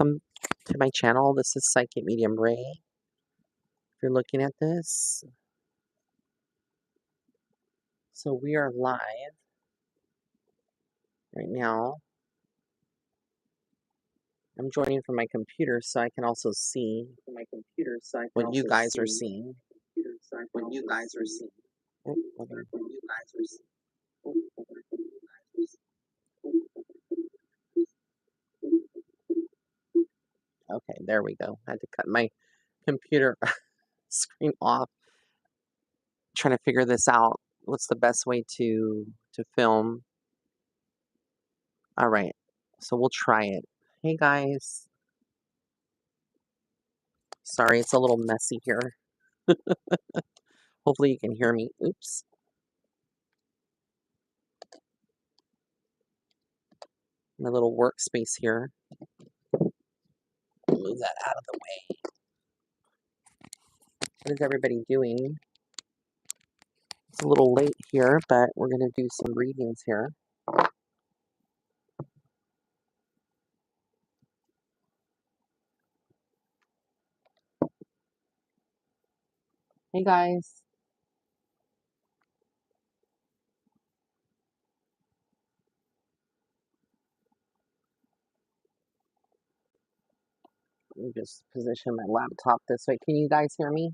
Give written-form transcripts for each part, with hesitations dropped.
welcome to my channel. This is Psychic Medium Ray. If you're looking at this, so we are live right now. I'm joining from my computer so I can also see what you guys are seeing. Okay, there we go. I had to cut my computer screen off. Trying to figure this out. What's the best way to film? All right, so we'll try it. Hey guys. Sorry, it's a little messy here. Hopefully you can hear me. Oops. My little workspace here. Move that out of the way. What is everybody doing? It's a little late here, but we're going to do some readings here. Hey guys. Let me just position my laptop this way. Can you guys hear me?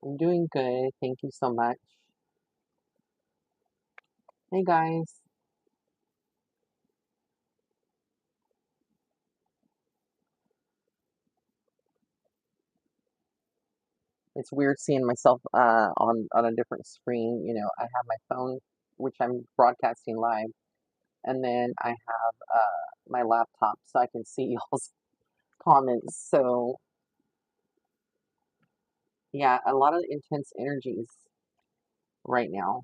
I'm doing good. Thank you so much. Hey guys. It's weird seeing myself on a different screen. You know, I have my phone, which I'm broadcasting live, and then I have my laptop so I can see y'all's comments. So yeah, a lot of intense energies right now.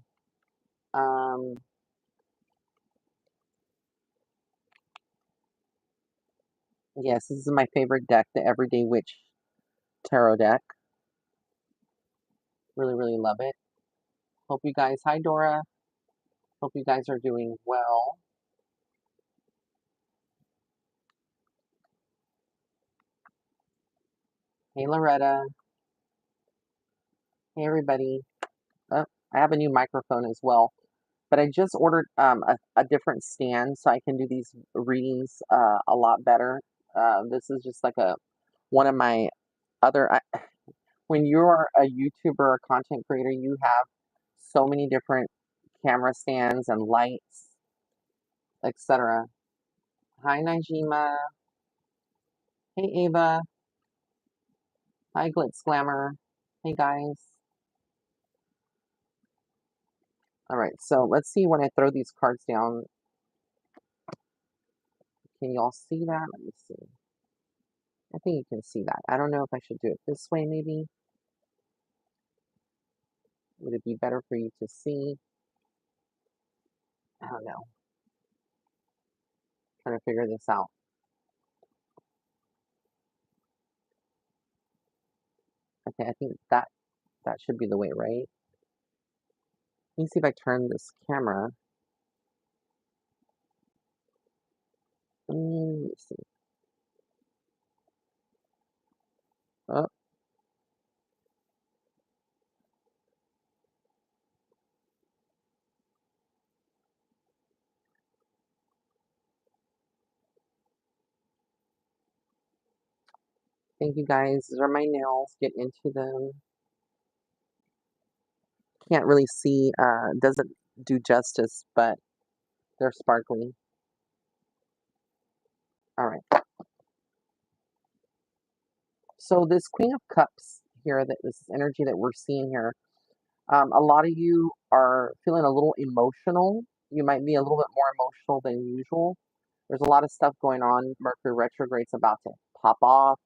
Yes, this is my favorite deck, the Everyday Witch Tarot deck. Really, really love it. Hope you guys, hi Dora. Hope you guys are doing well. Hey Loretta. Hey everybody. Oh, I have a new microphone as well. But I just ordered a different stand so I can do these readings a lot better. This is just like one of my other... when you're a YouTuber or content creator, you have so many different camera stands and lights, etc. Hi, Najima. Hey, Ava. Hi, Glitz Glamour. Hey, guys. All right, so let's see when I throw these cards down. Can y'all see that? Let me see. I think you can see that. I don't know if I should do it this way, maybe. Would it be better for you to see? I don't know. Trying to figure this out. Okay, I think that should be the way, right? Let me see if I turn this camera. Let me see. Oh. Thank you guys. These are my nails. Get into them. Can't really see. Doesn't do justice, but they're sparkly. All right. So this Queen of Cups here, this energy that we're seeing here, a lot of you are feeling a little emotional. You might be a little bit more emotional than usual. There's a lot of stuff going on. Mercury retrograde's about to pop off.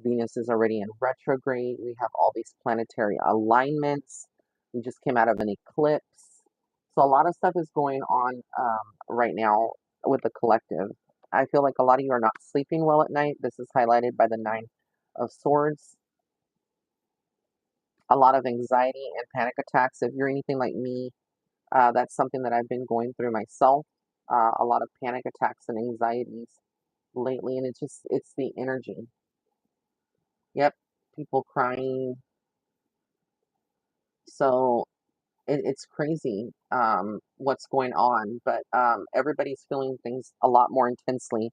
Venus is already in retrograde. We have all these planetary alignments. We just came out of an eclipse. So a lot of stuff is going on right now with the collective. I feel like a lot of you are not sleeping well at night. This is highlighted by the Nine of Swords. a lot of anxiety and panic attacks. If you're anything like me, that's something that I've been going through myself. A lot of panic attacks and anxieties lately, and it's the energy. Yep, people crying. So it's crazy what's going on, but everybody's feeling things a lot more intensely.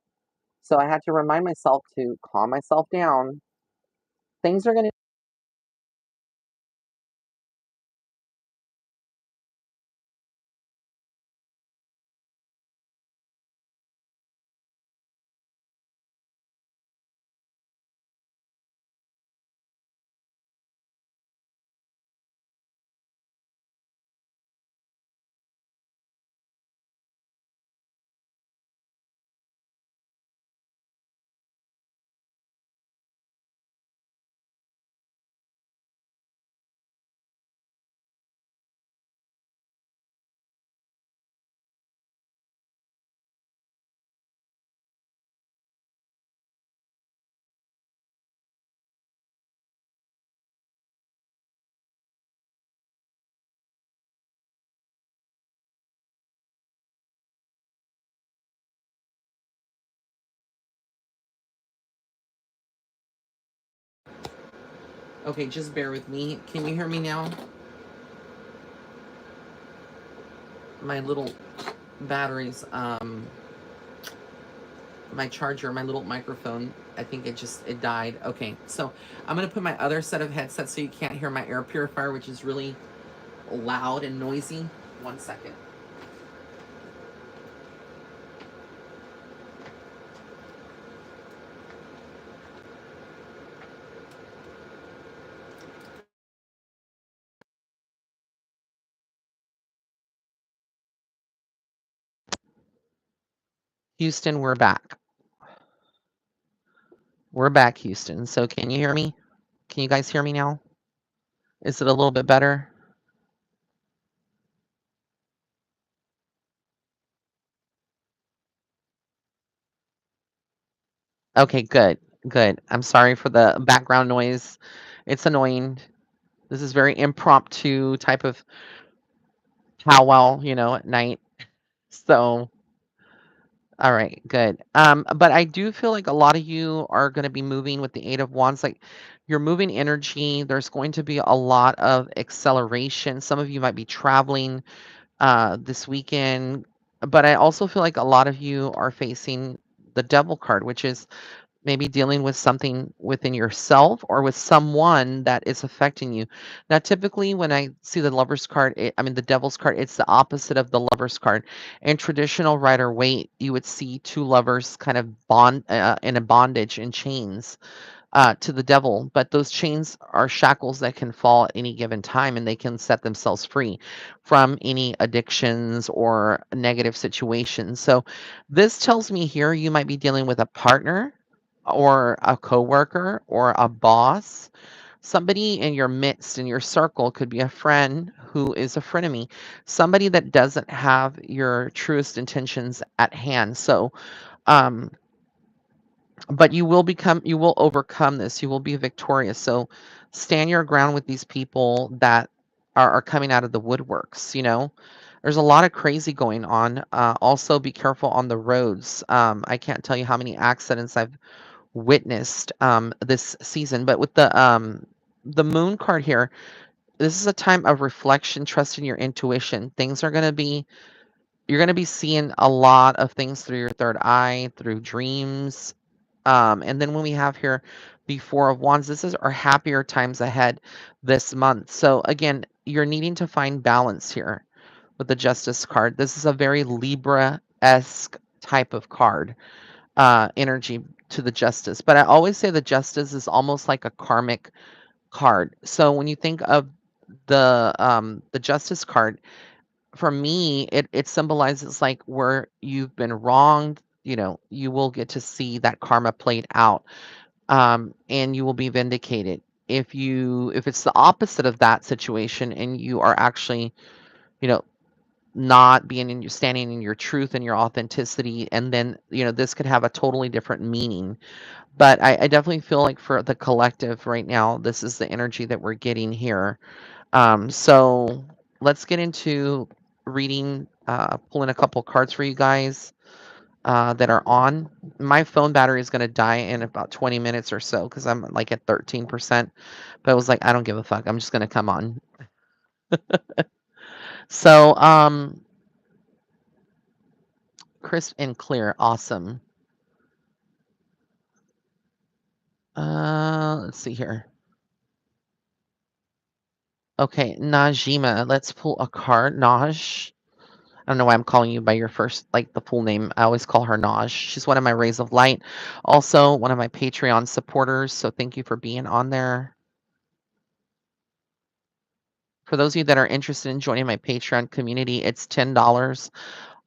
So I had to remind myself to calm myself down. Things are going to Okay, just bear with me. Can you hear me now? My little batteries, my charger, my little microphone, I think it died. Okay, so I'm gonna put my other set of headsets so you can't hear my air purifier, which is really loud and noisy. 1 second. Houston, we're back. We're back, Houston. So can you hear me? Can you guys hear me now? Is it a little bit better? Okay, good. Good. I'm sorry for the background noise. It's annoying. This is very impromptu type of powwow, at night. So, all right, good. But I do feel like a lot of you are going to be moving with the Eight of Wands. Like you're moving energy. There's going to be a lot of acceleration. Some of you might be traveling this weekend, but I also feel like a lot of you are facing the Devil card, which is maybe dealing with something within yourself or with someone that is affecting you. Now, typically, when I see the Lover's card, the Devil's card, it's the opposite of the Lover's card. In traditional Rider Waite, you would see two lovers kind of bond in a bondage in chains to the devil, but those chains are shackles that can fall at any given time and they can set themselves free from any addictions or negative situations. So, this tells me here you might be dealing with a partner or a coworker or a boss. Somebody in your midst, in your circle, could be a friend who is a frenemy, somebody that doesn't have your truest intentions at hand. So, um, but you will overcome this. You will be victorious. So stand your ground with these people that are coming out of the woodworks, There's a lot of crazy going on. Also be careful on the roads. I can't tell you how many accidents I've witnessed this season, but with the moon card here, this is a time of reflection, trusting your intuition. Things are going to be You're going to be seeing a lot of things through your third eye, through dreams. And then when we have here the Four of Wands, this is our happier times ahead this month. So again, you're needing to find balance here with the Justice card. This is a very Libra-esque type of card, energy to the Justice. But I always say the Justice is almost like a karmic card. So when you think of the Justice card, for me, it symbolizes like where you've been wronged. You will get to see that karma played out, and you will be vindicated. If it's the opposite of that situation, and you are actually, you know, not being in standing in your truth and your authenticity, and then, this could have a totally different meaning. But I definitely feel like for the collective right now, this is the energy that we're getting here. So let's get into reading, pulling a couple cards for you guys that are on. My phone battery is going to die in about 20 minutes or so because I'm like at 13%. But I was like, I don't give a fuck. I'm just going to come on. So, crisp and clear. Awesome. Let's see here. Okay, Najima. Let's pull a card. Naj. I don't know why I'm calling you by your first, like the full name. I always call her Naj. She's one of my rays of light. Also, one of my Patreon supporters. So thank you for being on there. For those of you that are interested in joining my Patreon community, it's $10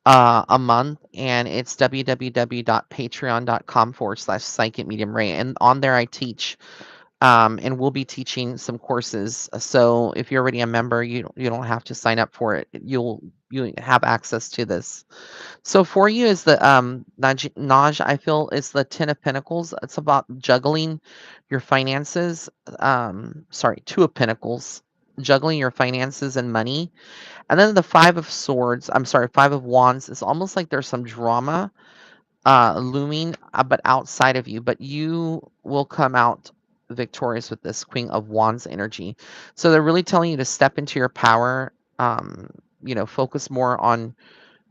a month, and it's www.patreon.com/psychic medium ray. And on there, I teach, and we'll be teaching some courses. So if you're already a member, you don't have to sign up for it. You have access to this. So for you is the Naj, I feel is the Ten of Pentacles. It's about juggling your finances. Sorry, Two of Pentacles, juggling your finances and money. And then the Five of Swords, I'm sorry, Five of Wands is almost like there's some drama looming, but outside of you, but you will come out victorious with this Queen of Wands energy. So they're really telling you to step into your power, focus more on,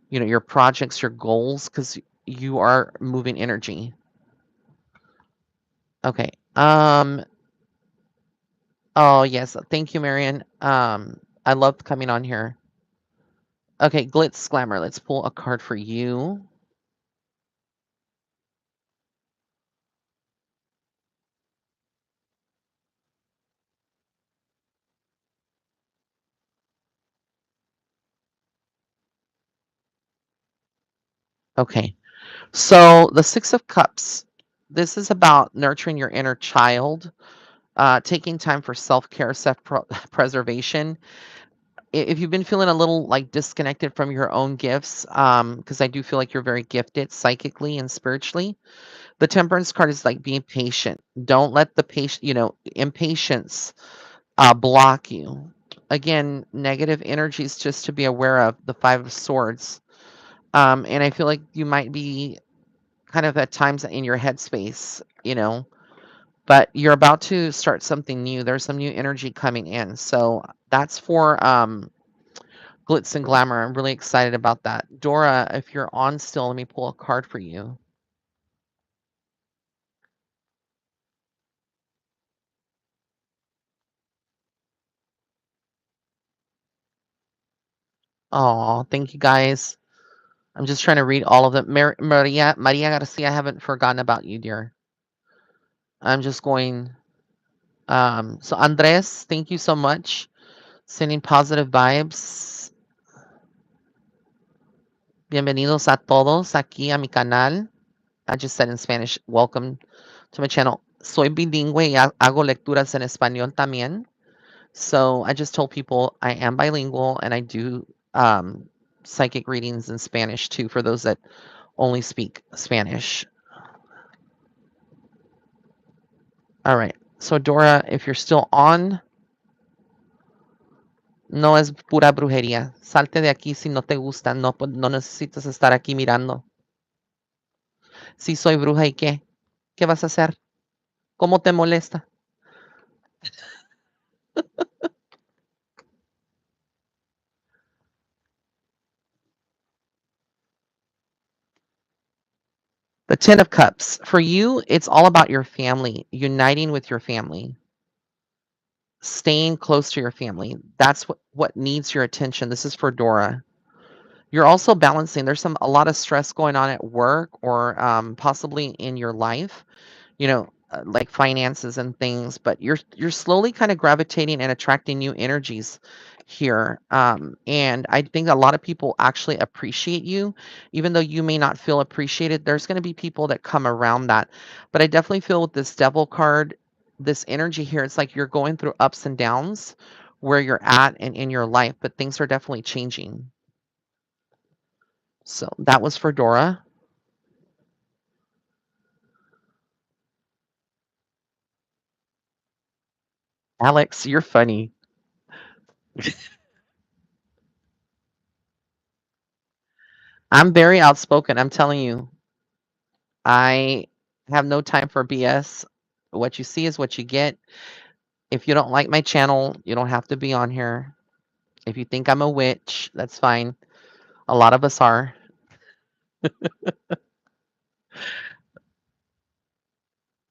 your projects, your goals, because you are moving energy. Okay. Oh yes, thank you, Marion. I loved coming on here. Okay, Glitz Glamour. Let's pull a card for you. Okay. So the Six of Cups. This is about nurturing your inner child, taking time for self-care, self-preservation. If you've been feeling a little like disconnected from your own gifts, because I do feel like you're very gifted psychically and spiritually, the Temperance card is like being patient. Don't let the impatience block you. Again, negative energies just to be aware of. The Five of Swords, and I feel like you might be kind of at times in your headspace, but you're about to start something new. There's some new energy coming in. So that's for Glitz and Glamour. I'm really excited about that. Dora, if you're on still, let me pull a card for you. Oh, thank you guys. I'm just trying to read all of them. Maria Garcia, I haven't forgotten about you, dear. I'm just going. So Andres, thank you so much. Sending positive vibes. Bienvenidos a todos aquí a mi canal. I just said in Spanish, welcome to my channel. Soy bilingüe y hago lecturas en español también. So I just told people I am bilingual and I do psychic readings in Spanish too for those that only speak Spanish. All right. So Dora, if you're still on, no es pura brujería. Salte de aquí si no te gusta. No, no necesitas estar aquí mirando. Si soy bruja, ¿y qué? ¿Qué vas a hacer? ¿Cómo te molesta? The Ten of Cups. For you, it's all about your family, uniting with your family, staying close to your family. That's what needs your attention. This is for Dora. You're also balancing. There's a lot of stress going on at work or possibly in your life, like finances and things, but you're slowly kind of gravitating and attracting new energies here. And I think a lot of people actually appreciate you, even though you may not feel appreciated. There's going to be people that come around that. But I definitely feel with this Devil card, this energy here, it's like you're going through ups and downs where you're at and in your life, but things are definitely changing. So that was for Dora. Alex, you're funny. I'm very outspoken. I'm telling you, I have no time for BS. What you see is what you get. If you don't like my channel, you don't have to be on here. If you think I'm a witch, that's fine. A lot of us are,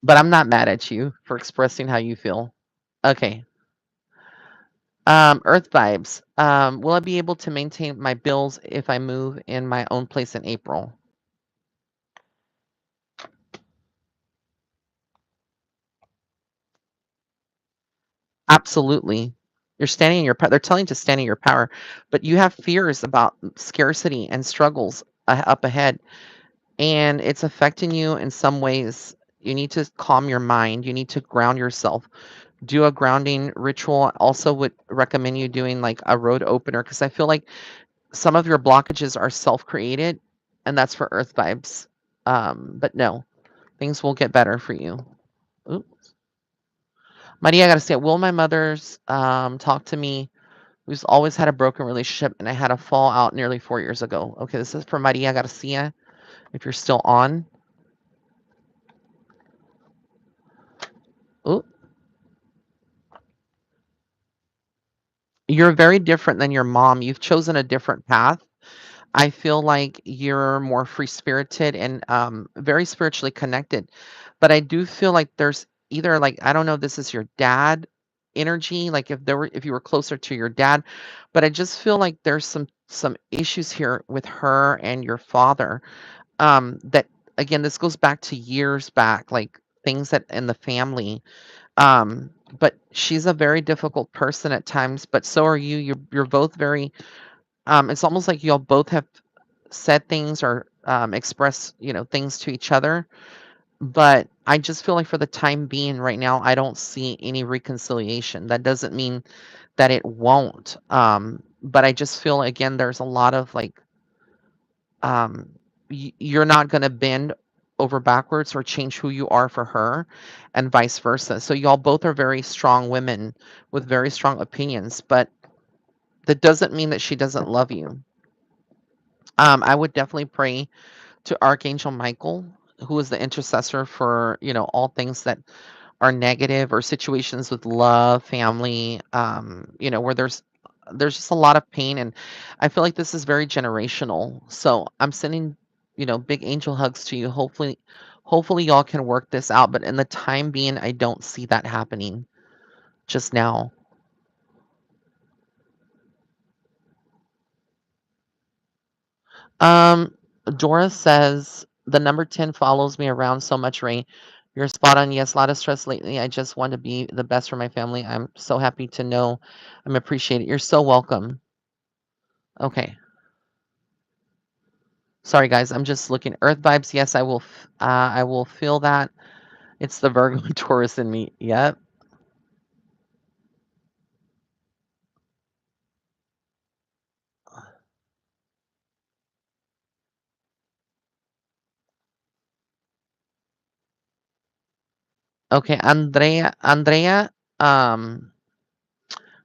but I'm not mad at you for expressing how you feel. Okay. Earth vibes. Will I be able to maintain my bills if I move in my own place in April? Absolutely. You're standing in your power. They're telling you to stand in your power, but you have fears about scarcity and struggles up ahead, and it's affecting you in some ways. You need to calm your mind. You need to ground yourself. Do a grounding ritual. Also, would recommend you doing like a road opener because I feel like some of your blockages are self-created, and that's for Earth vibes. But no, things will get better for you. Ooh. Maria, I gotta say, will my mother's talk to me? We've always had a broken relationship, and I had a fallout nearly 4 years ago. Okay, this is for Maria Garcia. If you're still on, ooh, you're very different than your mom. You've chosen a different path. I feel like you're more free spirited and very spiritually connected. But I do feel like there's either like I don't know, this is your dad energy, like if you were closer to your dad, but I just feel like there's some issues here with her and your father. That again, this goes back to years back, like things that in the family. But she's a very difficult person at times, but so are you. You're both very it's almost like y'all both have said things or expressed, things to each other. But I just feel like for the time being right now, I don't see any reconciliation. That doesn't mean that it won't. But I just feel again, there's a lot of like, you're not going to bend over backwards or change who you are for her and vice versa. So y'all both are very strong women with very strong opinions, but that doesn't mean that she doesn't love you. I would definitely pray to Archangel Michael, who is the intercessor for, all things that are negative or situations with love, family, where there's just a lot of pain and I feel like this is very generational. So I'm sending, big angel hugs to you. Hopefully y'all can work this out, but in the time being, I don't see that happening just now. Um, Dora says the number 10 follows me around so much, Ray. You're spot on. Yes, a lot of stress lately. I just want to be the best for my family. I'm so happy to know. I'm appreciated. You're so welcome. Okay. Sorry guys, I'm just looking. Earth vibes. Yes, I will feel that. It's the Virgo and Taurus in me. Yep. Okay, Andrea, um,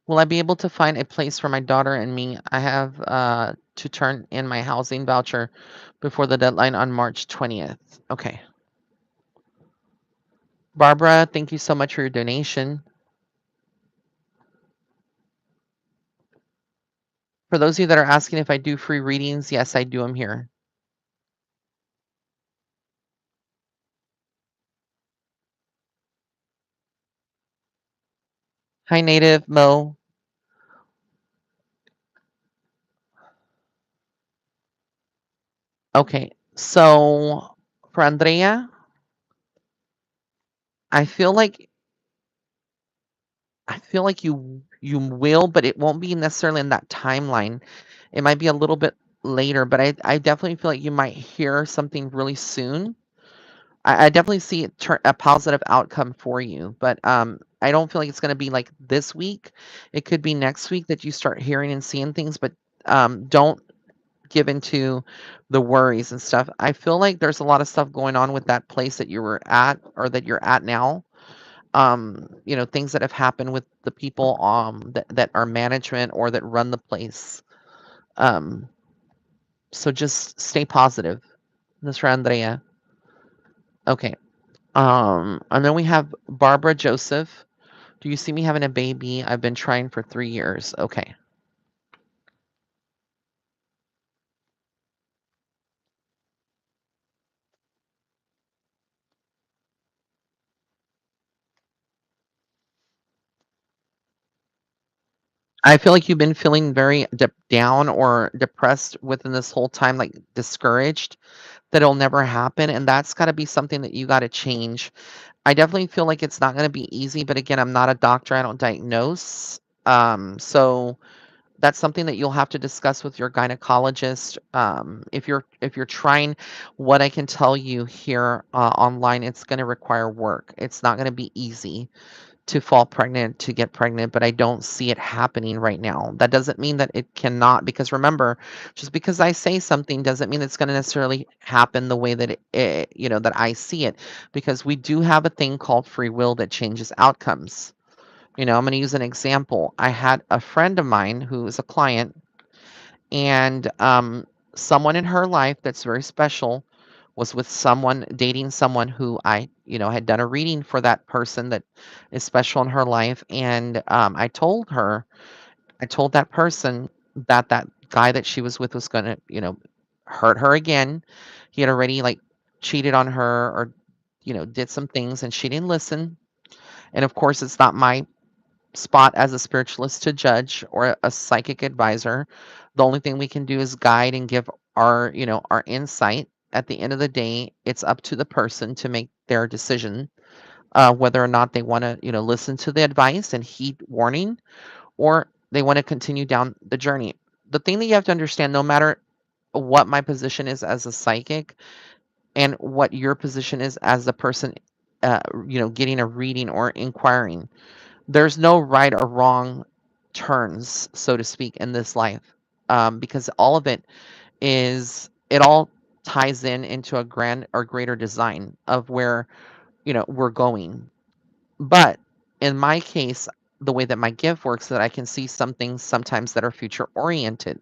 will I be able to find a place for my daughter and me? I have to turn in my housing voucher before the deadline on March 20th. Okay. Barbara, thank you so much for your donation. For those of you that are asking if I do free readings, yes, I do them here. Hi, Native Mo. Okay, so for Andrea, I feel like you will, but it won't be necessarily in that timeline. It might be a little bit later, but I definitely feel like you might hear something really soon. I definitely see it turn a positive outcome for you, but I don't feel like it's going to be like this week. It could be next week that you start hearing and seeing things, but don't give into the worries and stuff. I feel like there's a lot of stuff going on with that place that you were at or that you're at now. Things that have happened with the people that are management or that run the place. Um, so just stay positive. Miss Andrea. Okay. And then we have Barbara Joseph. Do you see me having a baby? I've been trying for 3 years. Okay. I feel like you've been feeling very down or depressed within this whole time, like discouraged that it'll never happen. And that's got to be something that you got to change. I definitely feel like it's not going to be easy, but again, I'm not a doctor. I don't diagnose. So that's something that you'll have to discuss with your gynecologist. If you're trying, what I can tell you here online, it's going to require work. It's not going to be easy to fall pregnant, to get pregnant, but I don't see it happening right now. That doesn't mean that it cannot, because remember, just because I say something doesn't mean it's going to necessarily happen the way that that I see it, because we do have a thing called free will that changes outcomes. I'm going to use an example. I had a friend of mine who is a client, and someone in her life that's very special was with someone, dating someone who had done a reading for that person that is special in her life. And I told that person that that guy that she was with was going to, hurt her again. He had already like cheated on her or, did some things, and she didn't listen. And of course, it's not my spot as a spiritualist to judge or a psychic advisor. The only thing we can do is guide and give our insight. At the end of the day, it's up to the person to make their decision, whether or not they want to, listen to the advice and heed warning, or they want to continue down the journey. The thing that you have to understand, no matter what my position is as a psychic and what your position is as the person, getting a reading or inquiring, there's no right or wrong turns, so to speak, in this life, because all of it all ties into a grand or greater design of where we're going. But in my case, the way that my gift works, that I can see some things sometimes that are future oriented.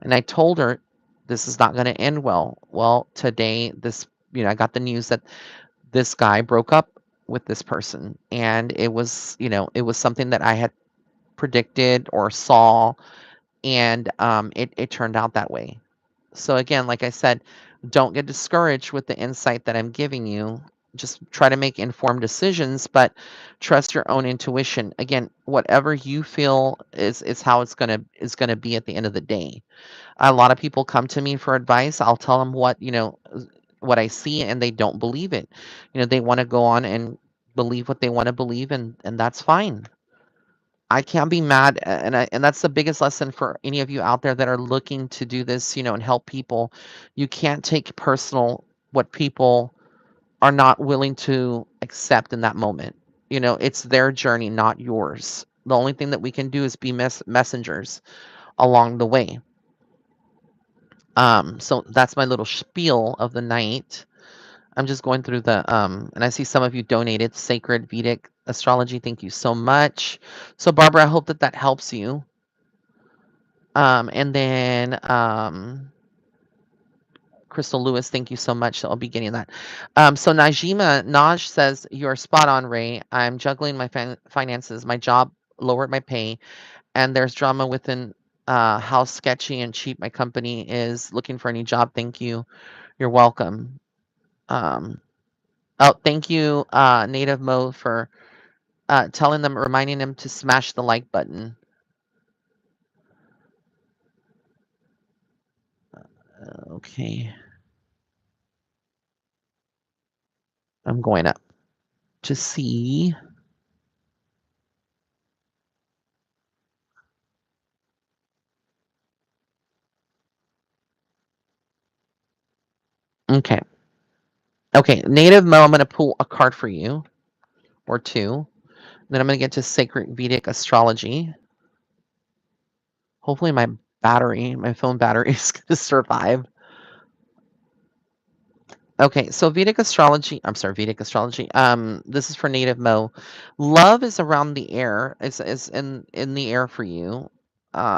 And I told her this is not going to end well. Well, today, I got the news that this guy broke up with this person, and it was something that I had predicted or saw, and it turned out that way. So again, like I said, don't get discouraged with the insight that I'm giving you. Just try to make informed decisions, but trust your own intuition. Again, whatever you feel is how it's gonna be at the end of the day. A lot of people come to me for advice. I'll tell them what I see, and they don't believe it. They want to go on and believe what they want to believe, and that's fine. I can't be mad, and that's the biggest lesson for any of you out there that are looking to do this, and help people. You can't take personal what people are not willing to accept in that moment. It's their journey, not yours. The only thing that we can do is be messengers along the way. So that's my little spiel of the night. I'm just going through and I see some of you donated Sacred Vedic Astrology. Thank you so much. So Barbara, I hope that that helps you. And then Crystal Lewis, thank you so much. So I'll be getting that. So Naj says, you're spot on, Ray. I'm juggling my finances. My job lowered my pay, and there's drama within how sketchy and cheap my company is. Looking for a new job. Thank you. You're welcome. Um, oh, thank you, Native Mo, for reminding them to smash the like button. Okay, I'm going up to see. Okay. Okay, Native Mo, I'm going to pull a card for you, or two. Then I'm going to get to Sacred Vedic Astrology. Hopefully my battery. My phone battery is gonna survive. Okay, so Vedic astrology, I'm sorry, Vedic astrology. This is for Native Mo. Love is around the air. Is in the air for you.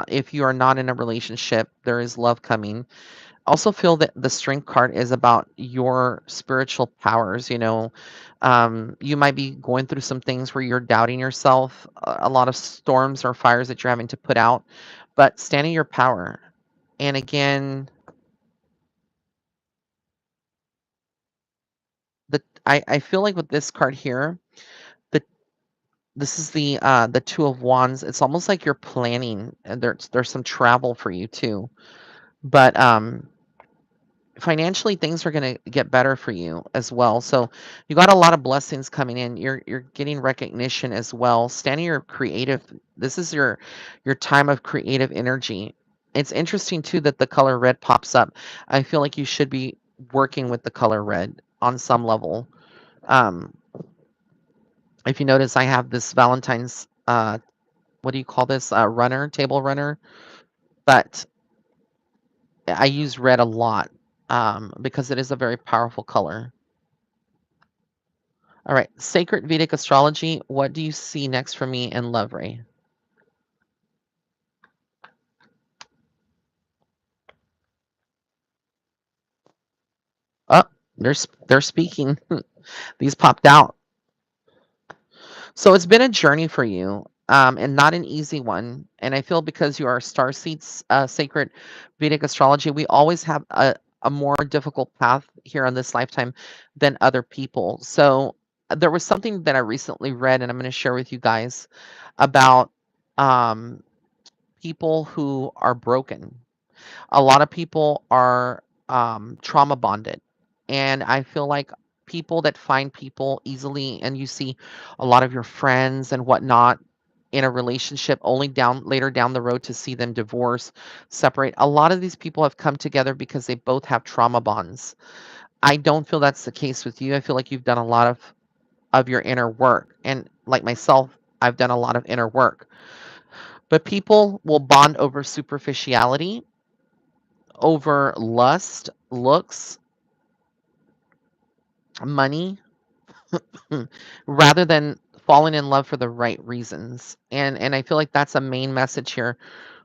If you are not in a relationship, there is love coming. Also feel that the strength card is about your spiritual powers. You might be going through some things where you're doubting yourself, a lot of storms or fires that you're having to put out, but stand in your power. And again, I feel like with this card here, the this is the Two of Wands. It's almost like you're planning, and there's some travel for you too. But financially things are going to get better for you as well. So you got a lot of blessings coming in. You're getting recognition as well. Standing your creative, this is your time of creative energy. It's interesting too that the color red pops up. I feel like you should be working with the color red on some level. Um if you notice, I have this Valentine's what do you call this? Runner, table runner, but I use red a lot because it is a very powerful color. All right, sacred Vedic astrology. What do you see next for me in love, Ray? Oh, they're speaking. These popped out. So it's been a journey for you, and not an easy one. And I feel because you are star seeds, sacred Vedic astrology, we always have a more difficult path here on this lifetime than other people. So there was something that I recently read, and I'm going to share with you guys about um, people who are broken. A lot of people are trauma bonded, and I feel like people that find people easily, and you see a lot of your friends and whatnot in a relationship only down later down the road to see them divorce, separate. A lot of these people have come together because they both have trauma bonds. I don't feel that's the case with you. I feel like you've done a lot of your inner work, and like myself, I've done a lot of inner work. But people will bond over superficiality, over lust, looks, money, rather than falling in love for the right reasons. And I feel like that's a main message here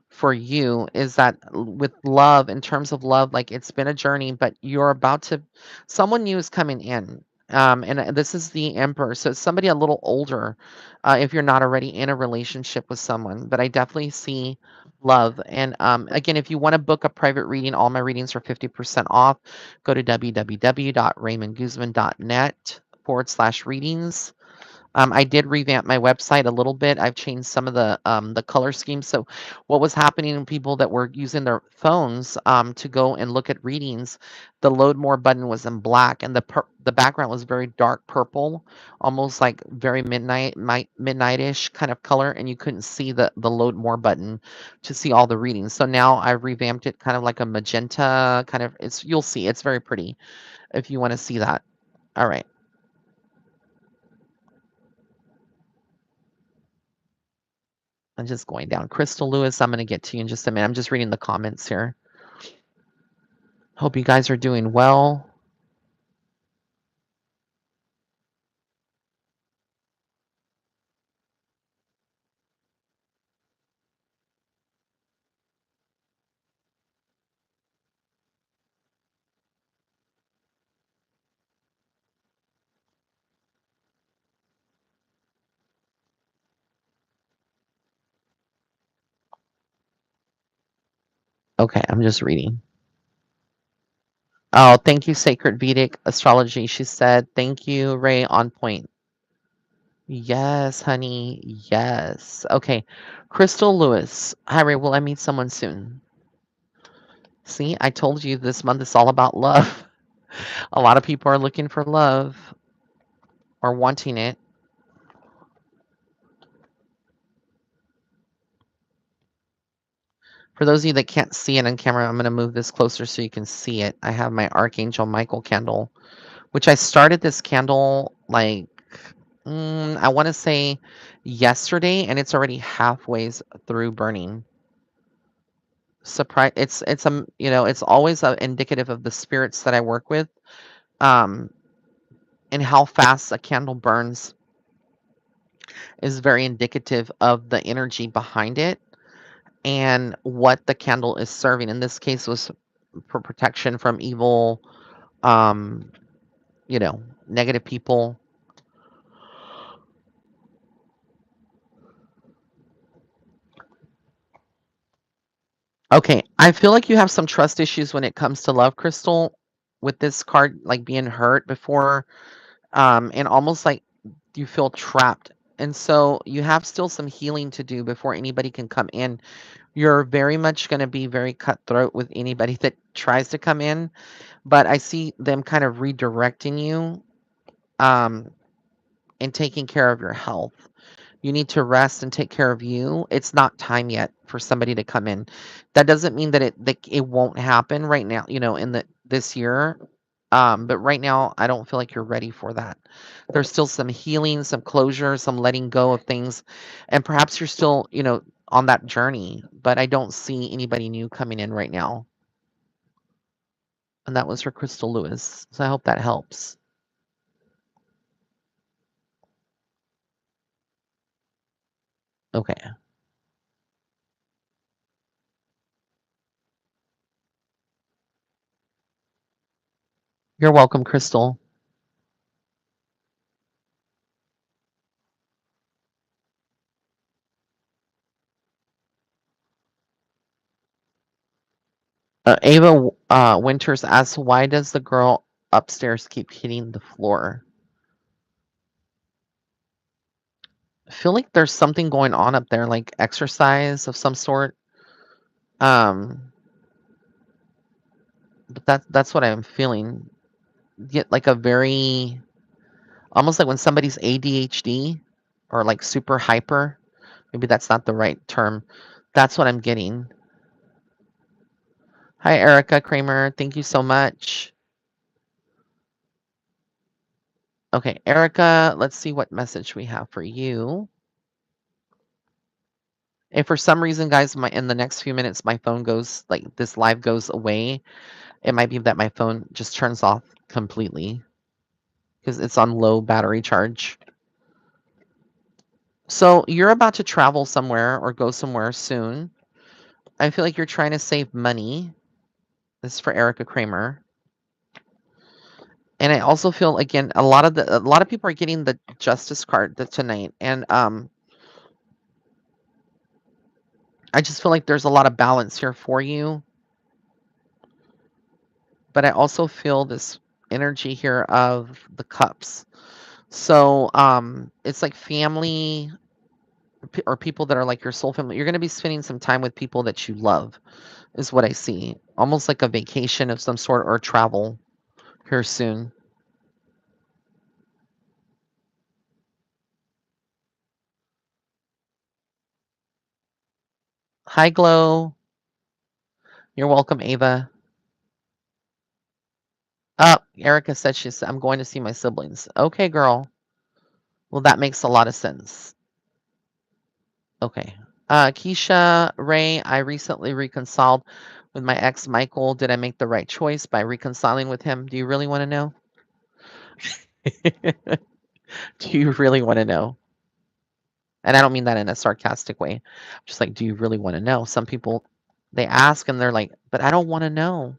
for you, is that with love, in terms of love, like it's been a journey, but you're about to, someone new is coming in. And this is the Emperor. So it's somebody a little older, if you're not already in a relationship with someone. But I definitely see love. And again, if you want to book a private reading, all my readings are 50% off. Go to www.raymondguzman.net/readings. I did revamp my website a little bit. I've changed some of the color schemes. So what was happening in people that were using their phones to go and look at readings, the load more button was in black, and the background was very dark purple, almost like very midnightish kind of color, and you couldn't see the load more button to see all the readings. So now I revamped it kind of like a magenta kind of. It's, you'll see, it's very pretty if you want to see that. All right. I'm just going down. Crystal Lewis, I'm going to get to you in just a minute. I'm just reading the comments here. Hope you guys are doing well. Okay, I'm just reading. Oh, thank you, Sacred Vedic Astrology. She said, thank you, Ray, on point. Yes, honey. Yes. Okay. Crystal Lewis. Hi, Ray. Will I meet someone soon? See, I told you this month is all about love. A lot of people are looking for love or wanting it. For those of you that can't see it on camera, I'm going to move this closer so you can see it. I have my Archangel Michael candle, which I started this candle like, I want to say yesterday, and it's already halfway through burning. surprise. It's always indicative of the spirits that I work with, um, and how fast a candle burns is very indicative of the energy behind it and what the candle is serving. In this case, was for protection from evil, um, negative people. Okay, I feel like you have some trust issues when it comes to love, Crystal, with this card, like being hurt before, and almost like you feel trapped. And so you have still some healing to do before anybody can come in. You're very much going to be very cutthroat with anybody that tries to come in, but I see them kind of redirecting you, um, and taking care of your health. You need to rest and take care of you. It's not time yet for somebody to come in. That doesn't mean that it won't happen right now, in this year. But right now, I don't feel like you're ready for that. There's still some healing, some closure, some letting go of things, and perhaps you're still, on that journey. But I don't see anybody new coming in right now. And that was for Crystal Lewis. So I hope that helps. Okay. You're welcome, Crystal. Ava Winters asks, why does the girl upstairs keep hitting the floor? I feel like there's something going on up there, like exercise of some sort. Um, but that's what I'm feeling. Get like a very almost like when somebody's ADHD or like super hyper. Maybe that's not the right term. That's what I'm getting. Hi, Erica Kramer. Thank you so much. Okay, Erica, let's see what message we have for you. If for some reason, guys, in the next few minutes, my phone goes like this live goes away, it might be that my phone just turns off completely because it's on low battery charge. So you're about to travel somewhere or go somewhere soon. I feel like you're trying to save money. This is for Erica Kramer. And I also feel again a lot of people are getting the justice card tonight, and I just feel like there's a lot of balance here for you. But I also feel this energy here of the cups. So it's like family or people that are like your soul family. You're going to be spending some time with people that you love, is what I see. Almost like a vacation of some sort or travel here soon. Hi, Glow. You're welcome, Ava. Oh, Erica said I'm going to see my siblings. Okay, girl. Well, that makes a lot of sense. Okay. Keisha, Ray, I recently reconciled with my ex, Michael. Did I make the right choice by reconciling with him? Do you really want to know? Do you really want to know? And I don't mean that in a sarcastic way. Just like, do you really want to know? Some people, they ask and they're like, but I don't want to know.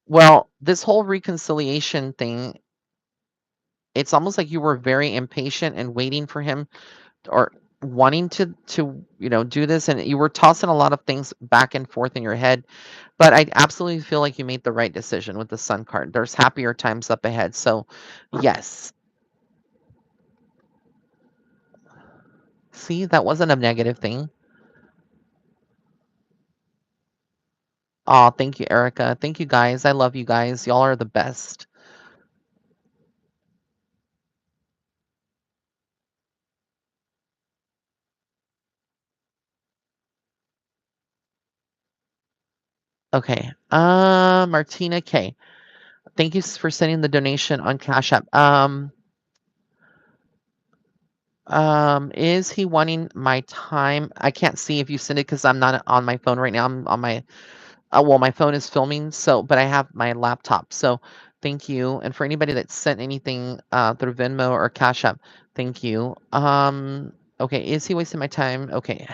Well, this whole reconciliation thing, it's almost like you were very impatient and waiting for him or wanting to do this, and you were tossing a lot of things back and forth in your head. But I absolutely feel like you made the right decision with the sun card. There's happier times up ahead. So yes. See, that wasn't a negative thing. Oh, thank you, Erica. Thank you, guys. I love you guys. Y'all are the best. Okay. Martina K. Thank you for sending the donation on Cash App. Is he wanting my time? I can't see if you send it because I'm not on my phone right now. I'm on my well, my phone is filming, so but I have my laptop. So thank you. And for anybody that sent anything through Venmo or Cash App, thank you. Okay, is he wasting my time? Okay,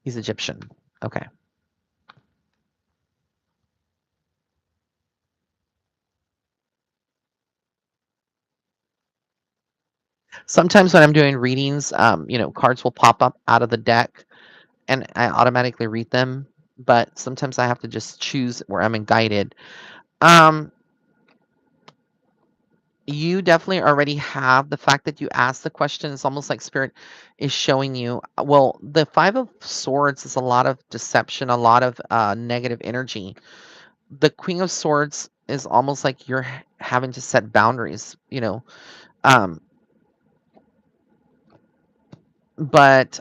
he's Egyptian. Okay. Sometimes when I'm doing readings, cards will pop up out of the deck and I automatically read them, but sometimes I have to just choose where I'm in guided. Um, you definitely already have the fact that you asked the question. It's almost like spirit is showing you. Well, the Five of Swords is a lot of deception, a lot of negative energy. The Queen of Swords is almost like you're having to set boundaries, Um, but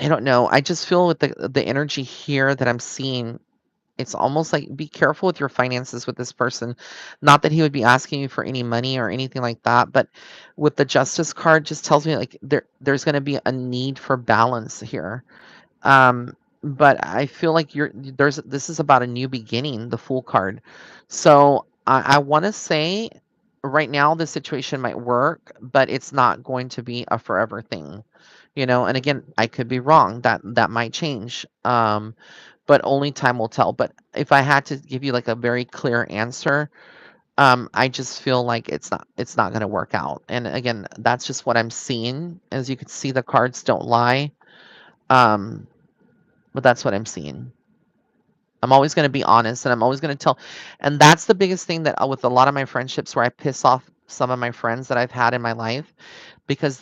I don't know. I just feel with the energy here that I'm seeing, it's almost like be careful with your finances with this person. Not that he would be asking you for any money or anything like that, but with the Justice card just tells me like there's going to be a need for balance here. Um, but I feel like there's this is about a new beginning, the Fool card. So I want to say right now the situation might work, but it's not going to be a forever thing. And again, I could be wrong. That might change. But only time will tell. But if I had to give you like a very clear answer, I just feel like it's not going to work out. And again, that's just what I'm seeing. As you can see, the cards don't lie. Um, but that's what I'm seeing. I'm always going to be honest and I'm always going to tell. And that's the biggest thing that with a lot of my friendships where I piss off some of my friends that I've had in my life because